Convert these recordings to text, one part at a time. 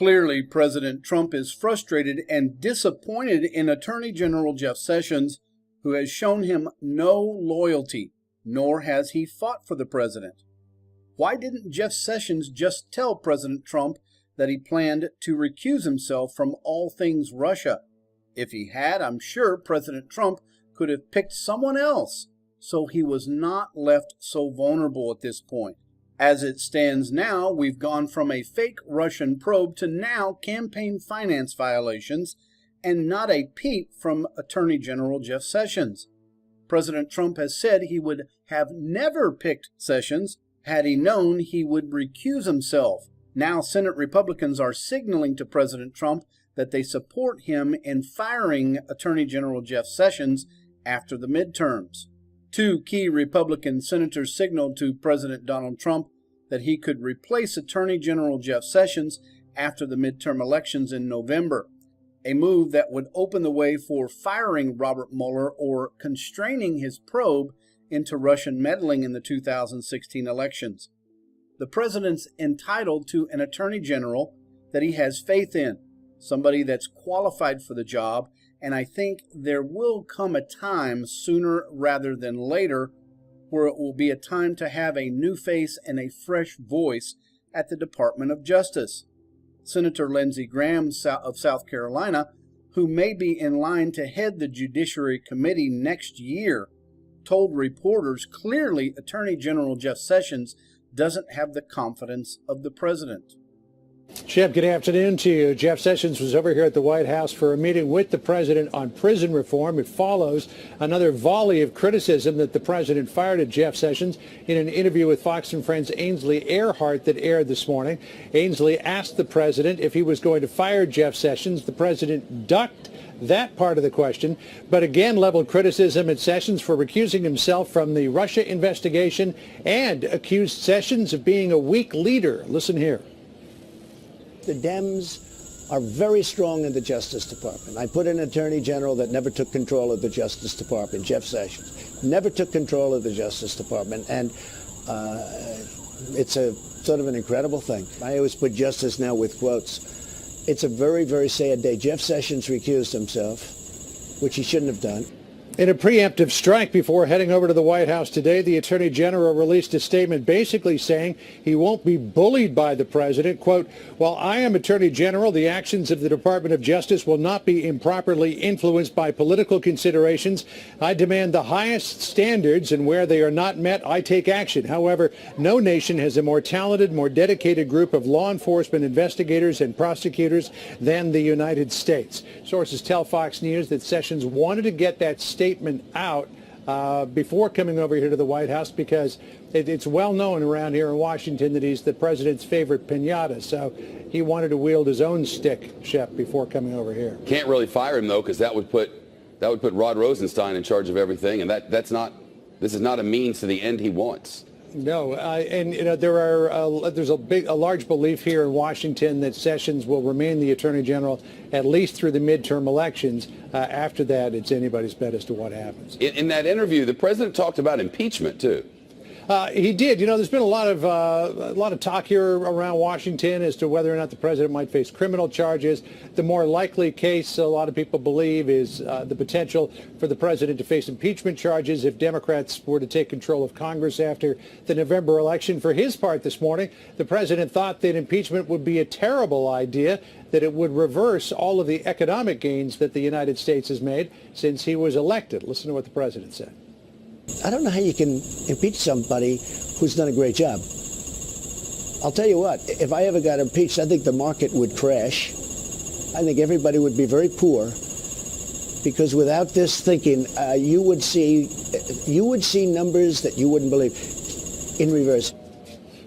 Clearly, President Trump is frustrated and disappointed in Attorney General Jeff Sessions, who has shown him no loyalty, nor has he fought for the president. Why didn't Jeff Sessions just tell President Trump that he planned to recuse himself from all things Russia? If he had, I'm sure President Trump could have picked someone else, so he was not left so vulnerable at this point. As it stands now, we've gone from a fake Russian probe to now campaign finance violations, and not a peep from Attorney General Jeff Sessions. President Trump has said he would have never picked Sessions had he known he would recuse himself. Now Senate Republicans are signaling to President Trump that they support him in firing Attorney General Jeff Sessions after the midterms. Two key Republican senators signaled to President Donald Trump that he could replace Attorney General Jeff Sessions after the midterm elections in November, a move that would open the way for firing Robert Mueller or constraining his probe into Russian meddling in the 2016 elections. The president's entitled to an attorney general that he has faith in, somebody that's qualified for the job, and I think there will come a time sooner rather than later where it will be a time to have a new face and a fresh voice at the Department of Justice. Senator Lindsey Graham of South Carolina, who may be in line to head the Judiciary Committee next year, told reporters clearly Attorney General Jeff Sessions doesn't have the confidence of the president. Shep, good afternoon to you. Jeff Sessions was over here at the White House for a meeting with the president on prison reform. It follows another volley of criticism that the president fired at Jeff Sessions in an interview with Fox and Friends' Ainsley Earhardt that aired this morning. Ainsley asked the president if he was going to fire Jeff Sessions. The president ducked that part of the question, but again leveled criticism at Sessions for recusing himself from the Russia investigation and accused Sessions of being a weak leader. Listen here. The Dems are very strong in the Justice Department. I put an attorney general that never took control of the Justice Department, Jeff Sessions, never took control of the Justice Department, and it's a sort of an incredible thing. I always put justice now with quotes. It's a very, very sad day. Jeff Sessions recused himself, which he shouldn't have done. In a preemptive strike before heading over to the White House today, the Attorney General released a statement basically saying he won't be bullied by the president. Quote, "While I am Attorney General, the actions of the Department of Justice will not be improperly influenced by political considerations. I demand the highest standards, and where they are not met, I take action. However, no nation has a more talented, more dedicated group of law enforcement investigators and prosecutors than the United States." Sources tell Fox News that Sessions wanted to get that statement out before coming over here to the White House because it's well known around here in Washington that he's the president's favorite piñata. So he wanted to wield his own stick, Shep, before coming over here. Can't really fire him though, because that would put Rod Rosenstein in charge of everything, and this is not a means to the end he wants. No, and you know there's a large belief here in Washington that Sessions will remain the Attorney General at least through the midterm elections. After that, it's anybody's bet as to what happens. In that interview, the president talked about impeachment too. He did. You know, there's been a lot of talk here around Washington as to whether or not the president might face criminal charges. The more likely case, a lot of people believe, is the potential for the president to face impeachment charges if Democrats were to take control of Congress after the November election. For his part this morning, the president thought that impeachment would be a terrible idea, that it would reverse all of the economic gains that the United States has made since he was elected. Listen to what the president said. I don't know how you can impeach somebody who's done a great job. I'll tell you what, if I ever got impeached, I think the market would crash. I think everybody would be very poor, because without this thinking, you would see numbers that you wouldn't believe in reverse.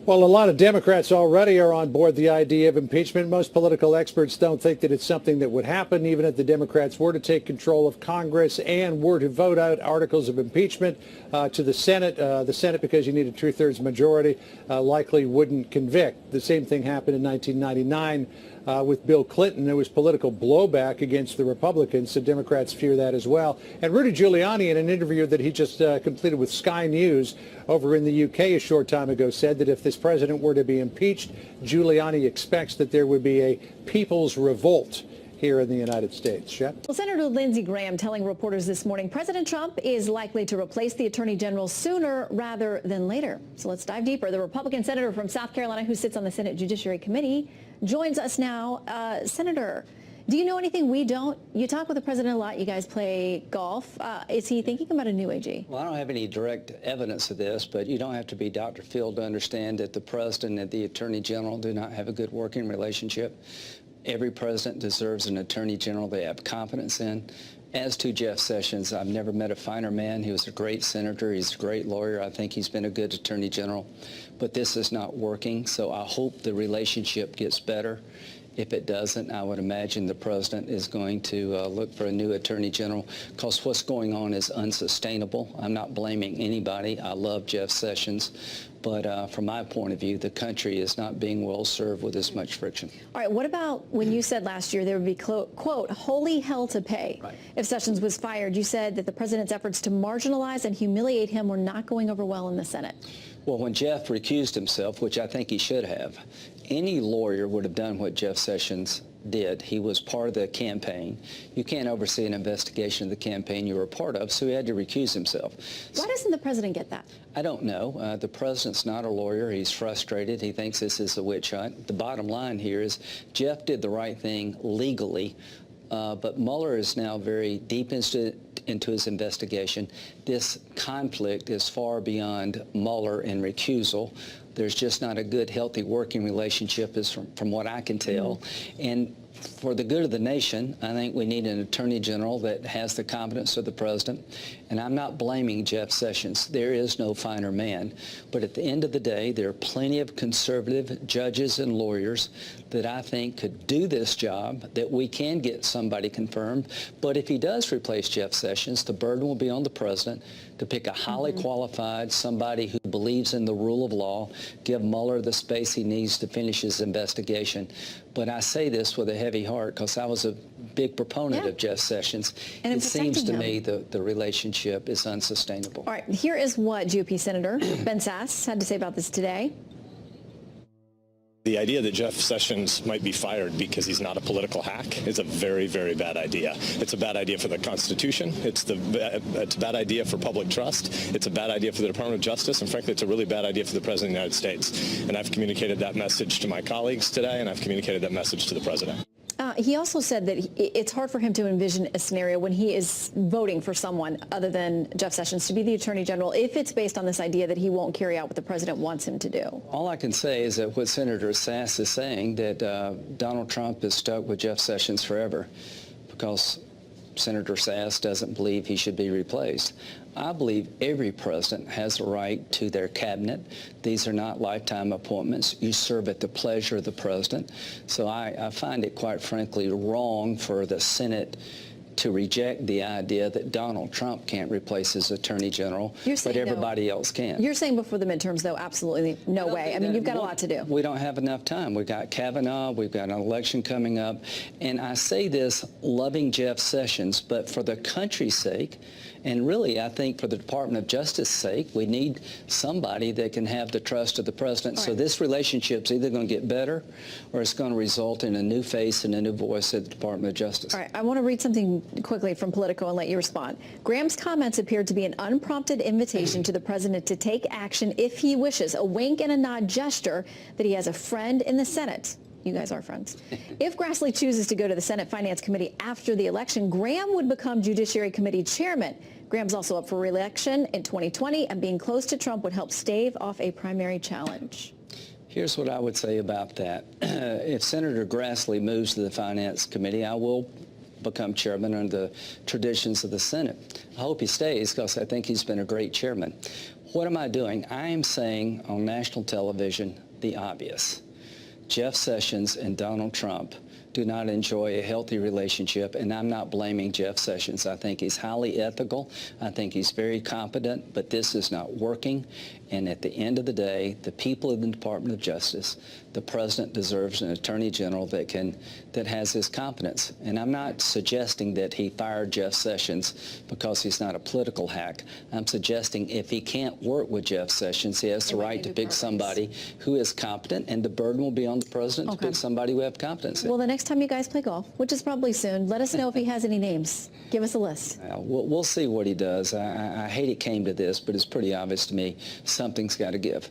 Well, a lot of Democrats already are on board the idea of impeachment. Most political experts don't think that it's something that would happen, even if the Democrats were to take control of Congress and were to vote out articles of impeachment to the Senate. The Senate, because you need a two-thirds majority, likely wouldn't convict. The same thing happened in 1999 with Bill Clinton. There was political blowback against the Republicans, so Democrats fear that as well. And Rudy Giuliani, in an interview that he just completed with Sky News over in the UK a short time ago, said that if this president were to be impeached, Giuliani expects that there would be a people's revolt here in the United States. Shep? Well, Senator Lindsey Graham telling reporters this morning President Trump is likely to replace the Attorney General sooner rather than later. So let's dive deeper. The Republican senator from South Carolina who sits on the Senate Judiciary Committee joins us now. Senator, do you know anything we don't? You talk with the president a lot. You guys play golf. Is he thinking about a new AG? Well, I don't have any direct evidence of this, but you don't have to be Dr. Phil to understand that the president and the Attorney General do not have a good working relationship. Every president deserves an attorney general they have confidence in. As to Jeff Sessions, I've never met a finer man. He was a great senator. He's a great lawyer. I think he's been a good attorney general. But this is not working, so I hope the relationship gets better. If it doesn't, I would imagine the president is going to look for a new attorney general, because what's going on is unsustainable. I'm not blaming anybody. I love Jeff Sessions. But from my point of view, the country is not being well served with this much friction. All right, what about when you said last year there would be, quote, holy hell to pay if Sessions was fired? You said that the president's efforts to marginalize and humiliate him were not going over well in the Senate. Well, when Jeff recused himself, which I think he should have, any lawyer would have done what Jeff Sessions did. He was part of the campaign. You can't oversee an investigation of the campaign you were a part of, so he had to recuse himself. Why doesn't the president get that? I don't know. The president's not a lawyer. He's frustrated. He thinks this is a witch hunt. The bottom line here is Jeff did the right thing legally, but Mueller is now very deep into his investigation. This conflict is far beyond Mueller and recusal. There's just not a good, healthy working relationship, from what I can tell. And for the good of the nation, I think we need an attorney general that has the confidence of the president. And I'm not blaming Jeff Sessions. There is no finer man. But at the end of the day, there are plenty of conservative judges and lawyers that I think could do this job, that we can get somebody confirmed. But if he does replace Jeff Sessions, the burden will be on the president to pick a highly qualified, somebody who believes in the rule of law, give Mueller the space he needs to finish his investigation. But I say this with a heavy heart because I was a big proponent of Jeff Sessions. And it seems to me the relationship is unsustainable. All right, here is what GOP Senator Ben Sasse had to say about this today. The idea that Jeff Sessions might be fired because he's not a political hack is a very, very bad idea. It's a bad idea for the Constitution. It's a bad idea for public trust. It's a bad idea for the Department of Justice. And frankly, it's a really bad idea for the President of the United States. And I've communicated that message to my colleagues today, and I've communicated that message to the President. He also said that it's hard for him to envision a scenario when he is voting for someone other than Jeff Sessions to be the Attorney General if it's based on this idea that he won't carry out what the president wants him to do. All I can say is that what Senator Sasse is saying, that Donald Trump is stuck with Jeff Sessions forever because Senator Sasse doesn't believe he should be replaced. I believe every president has a right to their cabinet. These are not lifetime appointments. You serve at the pleasure of the president. So I find it, quite frankly, wrong for the Senate to reject the idea that Donald Trump can't replace his attorney general, but everybody else can. You're saying before the midterms, though, absolutely no way. I mean, you've got a lot to do. We don't have enough time. We've got Kavanaugh. We've got an election coming up. And I say this loving Jeff Sessions, but for the country's sake, and really, I think for the Department of Justice's sake, we need somebody that can have the trust of the president. So this relationship's either going to get better or it's going to result in a new face and a new voice at the Department of Justice. All right, I want to read something quickly from Politico and let you respond. Graham's comments appeared to be an unprompted invitation to the president to take action if he wishes, a wink and a nod gesture that he has a friend in the Senate. You guys are friends. If Grassley chooses to go to the Senate Finance Committee after the election, Graham would become Judiciary Committee chairman. Graham's also up for re-election in 2020, and being close to Trump would help stave off a primary challenge. Here's what I would say about that. If Senator Grassley moves to the Finance Committee, I will become chairman under the traditions of the Senate. I hope he stays because I think he's been a great chairman. What am I doing? I am saying on national television the obvious. Jeff Sessions and Donald Trump do not enjoy a healthy relationship, and I'm not blaming Jeff Sessions. I think he's highly ethical. I think he's very competent, but this is not working. And at the end of the day, the people in the Department of Justice, the president deserves an attorney general that has his competence. And I'm not suggesting that he fired Jeff Sessions because he's not a political hack. I'm suggesting if he can't work with Jeff Sessions, he has the right to pick somebody who is competent, and the burden will be on the president to pick somebody who have competence. Well, the next time you guys play golf, which is probably soon, let us know if he has any names. Give us a list. We'll see what he does. I hate it came to this, but it's pretty obvious to me something's got to give.